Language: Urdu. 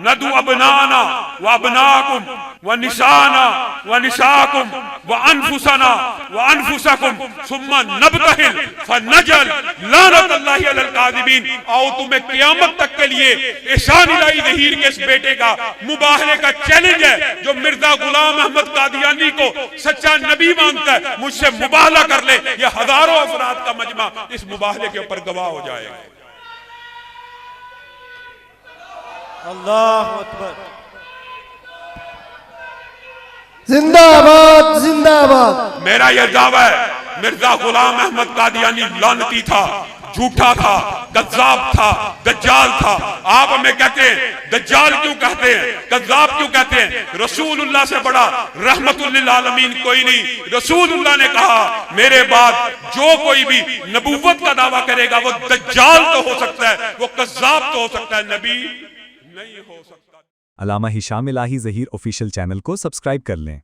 ندعو ابنانا وابناکم ونسانا ونساکم وانفسنا وانفسکم ثم نبتہل فنجل لعنت اللہ علی الکاذبین. آؤ تمہیں قیامت تک کے لیے احسان الہی ظہیر کے اس بیٹے کا مباہلے کا چیلنج ہے. جو مرزا غلام احمد قادیانی کو سچا نبی مانتا ہے مجھ سے مباہلہ کر لے. یہ ہزاروں افراد کا مجمع اس مباہلے کے اوپر گواہ ہو جائے گا. اللہ اکبر. زندہ آباد زندہ آباد. میرا یہ دعویٰ ہے مرزا غلام احمد قادیانی لعنتی تھا، جھوٹا تھا، کذاب تھا، دجال تھا. آپ ہمیں کہتے ہیں دجال کیوں کہتے ہیں، کذاب کیوں کہتے ہیں؟ رسول اللہ سے بڑا رحمت للعالمین کوئی نہیں. رسول اللہ نے کہا میرے بعد جو کوئی بھی نبوت کا دعویٰ کرے گا وہ دجال تو ہو سکتا ہے، وہ کذاب تو ہو سکتا ہے، نبی نہیں ہو سکتا. علامہ ہشام الہی ظہیر آفیشیل چینل کو سبسکرائب کر لیں.